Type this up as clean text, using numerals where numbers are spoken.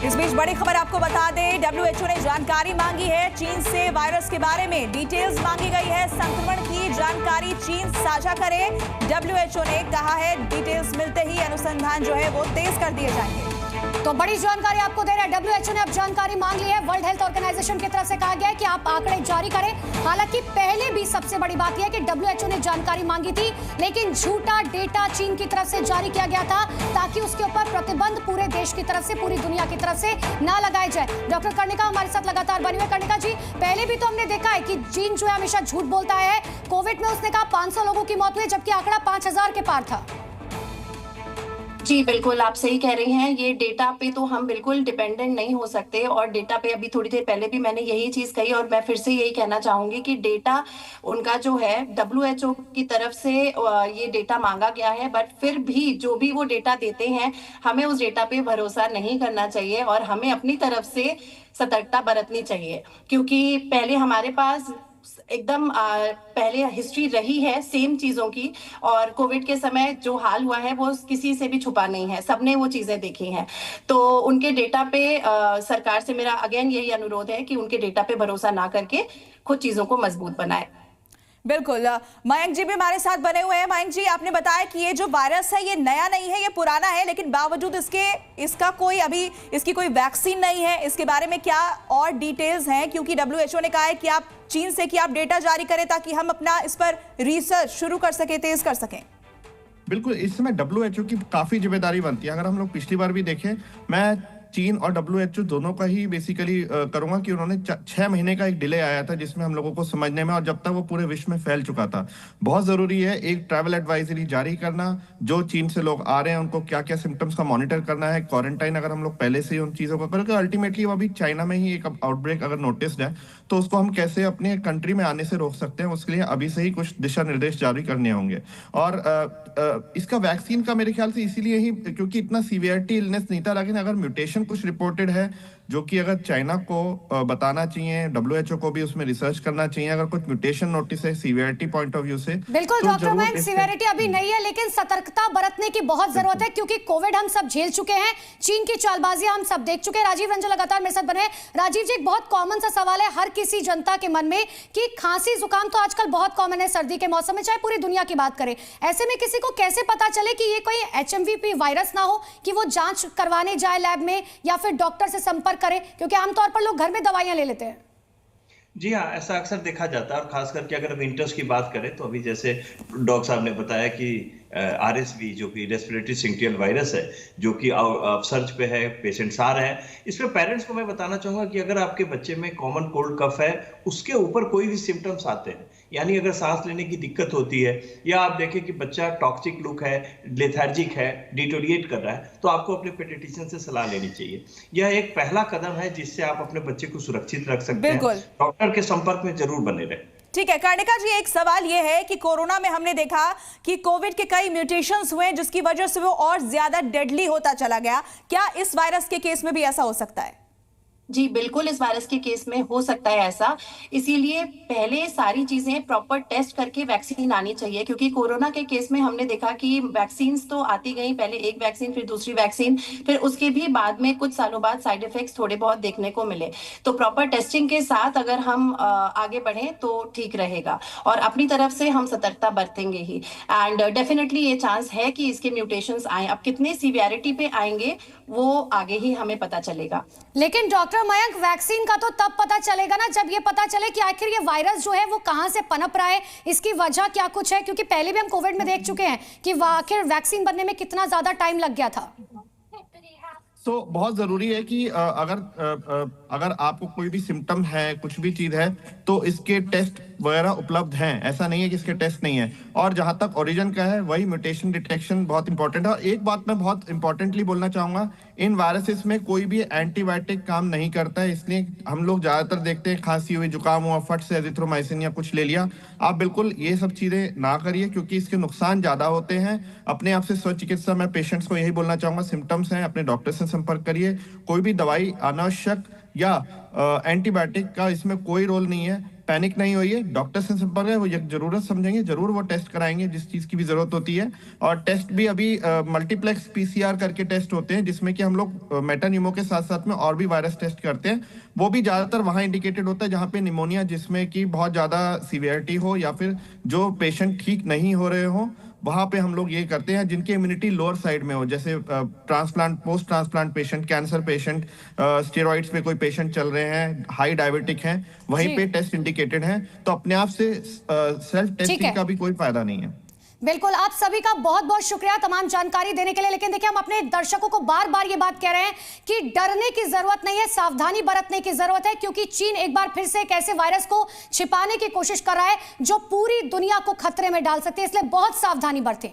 इस बीच बड़ी खबर आपको बता दें, डब्ल्यूएचओ ने जानकारी मांगी है चीन से वायरस के बारे में। डिटेल्स मांगी गई है, संक्रमण की जानकारी चीन साझा करे। डब्ल्यूएचओ ने कहा है डिटेल्स मिलते ही अनुसंधान जो है वो तेज कर दिए जाएंगे। तो बड़ी जानकारी आपको दे रहे हैं, डब्ल्यूएचओ ने अब जानकारी मांग ली है। वर्ल्ड हेल्थ ऑर्गेनाइजेशन की तरफ से कहा गया है कि आप आंकड़े जारी करें। हालांकि पहले भी सबसे बड़ी बात यह है कि डब्ल्यूएचओ ने जानकारी मांगी थी, लेकिन झूठा डेटा चीन की तरफ से जारी किया गया था ताकि उसके ऊपर प्रतिबंध पूरे देश की तरफ से, पूरी दुनिया की तरफ से ना लगाए जाए। डॉक्टर कर्णिका हमारे साथ लगातार बनी हुई। कर्णिका जी, पहले भी तो हमने देखा है कि चीन जो है हमेशा झूठ बोलता है। कोविड में उसने कहा 500 लोगों की मौत हुई, जबकि आंकड़ा 5000 के पार था। जी बिल्कुल, आप सही कह रही हैं। ये डेटा पे तो हम बिल्कुल डिपेंडेंट नहीं हो सकते, और डेटा पे अभी थोड़ी देर पहले भी मैंने यही चीज कही, और मैं फिर से यही कहना चाहूंगी कि डेटा उनका जो है डब्ल्यूएचओ की तरफ से ये डेटा मांगा गया है, बट फिर भी जो भी वो डेटा देते हैं हमें उस डेटा पे भरोसा नहीं करना चाहिए और हमें अपनी तरफ से सतर्कता बरतनी चाहिए, क्योंकि पहले हमारे पास एकदम पहले हिस्ट्री रही है सेम चीजों की, और कोविड के समय जो हाल हुआ है वो किसी से भी छुपा नहीं है, सबने वो चीजें देखी हैं। तो उनके डेटा पे सरकार से मेरा अगेन यही अनुरोध है कि उनके डेटा पे भरोसा ना करके खुद चीजों को मजबूत बनाए। बिल्कुल, मयंक जी भी हमारे साथ बने हुए हैं। मयंक जी, आपने बताया कि ये जो वायरस है ये नया नहीं है, ये पुराना है, लेकिन बावजूद इसका कोई अभी इसकी कोई वैक्सीन नहीं है। इसके बारे में क्या और डिटेल्स हैं, क्योंकि डब्ल्यूएचओ ने कहा है कि आप चीन से कि आप डेटा जारी करें ताकि हम अपना इस पर रिसर्च शुरू कर सके, तेज कर सकें। बिल्कुल, इस समय डब्ल्यूएचओ की काफी जिम्मेदारी बनती है। अगर हम लोग पिछली बार भी देखें, मैं चीन और डब्ल्यूएचओ दोनों का ही बेसिकली करूंगा कि उन्होंने 6 महीने का एक डिले आया था जिसमें हम लोगों को समझने में, और जब तक वो पूरे विश्व में फैल चुका था। बहुत जरूरी है एक ट्रैवल एडवाइजरी जारी करना, जो चीन से लोग आ रहे हैं उनको क्या क्या सिम्टम्स का मॉनिटर करना है, क्वारंटाइन अगर हम लोग पहले से ही उन चीजों को करें, तो अल्टीमेटली वो अभी चाइना में ही एक आउटब्रेक अगर नोटिस्ड है तो उसको हम कैसे अपने कंट्री में आने से रोक सकते हैं, उसके लिए अभी से ही कुछ दिशा निर्देश जारी करने होंगे। और इसका वैक्सीन का मेरे ख्याल से इसीलिए ही क्योंकि इतना सीवियरिटी इलनेस नहीं था, लेकिन अगर म्यूटेशन कुछ रिपोर्टेड है जो कि अगर चाइना को बताना चाहिए, डब्ल्यूएचओ को भी उसमें रिसर्च करना चाहिए। अगर कुछ म्यूटेशन नोटिस है सीवियरिटी पॉइंट ऑफ व्यू से, बिल्कुल तो डॉक्टर मयंक, सीवियरिटी अभी नहीं है, लेकिन सतर्कता बरतने की बहुत जरूरत है, क्योंकि कोविड हम सब झेल चुके हैं, चीन की चालबाजियां हम सब देख चुके हैं। राजीव रंजन लगातार मेरे साथ बने। राजीव जी, एक बहुत कॉमन सा सवाल है हर किसी जनता के मन में कि खांसी जुकाम तो आजकल बहुत कॉमन है सर्दी के मौसम में, चाहे पूरी दुनिया की बात करें। ऐसे में किसी को कैसे पता चले कि ये कोई एचएमवी वायरस ना हो, कि वो जांच करवाने जाए लैब में या फिर डॉक्टर से संपर्क करे, क्योंकि आमतौर पर लोग घर में दवाइयां ले लेते हैं। जी हाँ, ऐसा अक्सर देखा जाता है, और खास करके अगर विंटर्स की बात करें तो अभी जैसे डॉक्टर साहब ने बताया कि आरएसवी जो कि रेस्पिरेटरी सिंक्टियल वायरस है, जो कि सर्च पे है, पेशेंट्स आ रहे हैं। इस पे पेरेंट्स को मैं बताना चाहूंगा कि अगर आपके बच्चे में कॉमन कोल्ड कफ है, उसके ऊपर कोई भी सिम्टम्स आते हैं, यानी अगर सांस लेने की दिक्कत होती है, या आप देखें कि बच्चा टॉक्सिक लुक है, लेथार्जिक है, डिटोरिएट कर रहा है, तो आपको अपने पेडियाट्रिशियन से सलाह लेनी चाहिए। यह एक पहला कदम है जिससे आप अपने बच्चे को सुरक्षित रख सकते हैं। डॉक्टर के संपर्क में जरूर बने रहें। ठीक है कर्णिका जी, एक सवाल ये है कि कोरोना में हमने देखा कि कोविड के कई म्यूटेशंस हुए जिसकी वजह से वो और ज्यादा डेडली होता चला गया। क्या इस वायरस के केस में भी ऐसा हो सकता है? जी बिल्कुल, इस वायरस के केस में हो सकता है ऐसा, इसीलिए पहले सारी चीजें प्रॉपर टेस्ट करके वैक्सीन आनी चाहिए, क्योंकि कोरोना के केस में हमने देखा कि वैक्सीन तो आती गई, पहले एक वैक्सीन फिर दूसरी वैक्सीन, फिर उसके भी बाद में कुछ सालों बाद साइड इफेक्ट्स थोड़े बहुत देखने को मिले। तो प्रॉपर टेस्टिंग के साथ अगर हम आगे बढ़ें तो ठीक रहेगा, और अपनी तरफ से हम सतर्कता बरतेंगे ही, एंड डेफिनेटली ये चांस है कि इसके म्यूटेशंस आए। अब कितने सीवियरिटी पे आएंगे वो आगे ही हमें पता चलेगा। लेकिन डॉक्टर मयंक, वैक्सीन का तो तब पता चलेगा ना जब ये पता चले कि आखिर ये वायरस जो है वो कहां से पनप रहा है, इसकी वजह क्या कुछ है, क्योंकि पहले भी हम कोविड में देख चुके हैं कि आखिर वैक्सीन बनने में कितना ज्यादा टाइम लग गया था। तो बहुत जरूरी है कि अगर आपको कोई भी सिम्टम है, कुछ भी चीज है, तो इसके टेस्ट वगैरह उपलब्ध हैं। ऐसा नहीं है कि इसके टेस्ट नहीं है। और जहां तक ओरिजिन का है, वही म्यूटेशन डिटेक्शन बहुत इंपॉर्टेंट है। और एक बात मैं बहुत इंपॉर्टेंटली बोलना चाहूंगा, इन वायरसेस में कोई भी एंटीबायोटिक काम नहीं करता है, इसलिए हम लोग ज्यादातर देखते हैं खांसी हुई, जुकाम हुआ, फट से एजिथ्रोमाइसिन या कुछ ले लिया। आप बिल्कुल ये सब चीजें ना करिए, क्योंकि इसके नुकसान ज्यादा होते हैं। अपने आप से स्व चिकित्सा, मैं पेशेंट्स को यही बोलना चाहूंगा, सिम्टम्स हैं अपने डॉक्टर से संपर्क करिए। कोई भी दवाई अनावश्यक या एंटीबायोटिक का इसमें कोई रोल नहीं है। पैनिक नहीं होइए, डॉक्टर से संपर्क है, वो जरूरत समझेंगे, जरूर वो टेस्ट कराएंगे जिस चीज की भी जरूरत होती है। और टेस्ट भी अभी मल्टीप्लेक्स पीसीआर करके टेस्ट होते हैं, जिसमें कि हम लोग मेटानिमो के साथ साथ में और भी वायरस टेस्ट करते हैं। वो भी ज्यादातर वहां इंडिकेटेड होता है जहां पे निमोनिया, जिसमें कि बहुत ज्यादा सीवियरिटी हो या फिर जो पेशेंट ठीक नहीं हो रहे हो, वहां पे हम लोग ये करते हैं। जिनकी इम्यूनिटी लोअर साइड में हो, जैसे transplant, post transplant patient, cancer patient, steroids पे कोई पेशेंट चल रहे हैं, हाई डायबिटिक हैं, वहीं पे टेस्ट इंडिकेटेड है। तो अपने आप से सेल्फ टेस्टिंग का भी कोई फायदा नहीं है। बिल्कुल, आप सभी का बहुत बहुत शुक्रिया तमाम जानकारी देने के लिए। लेकिन देखिए, हम अपने दर्शकों को बार बार ये बात कह रहे हैं कि डरने की जरूरत नहीं है, सावधानी बरतने की जरूरत है, क्योंकि चीन एक बार फिर से एक ऐसे वायरस को छिपाने की कोशिश कर रहा है जो पूरी दुनिया को खतरे में डाल सकते हैं। इसलिए बहुत सावधानी बरतें।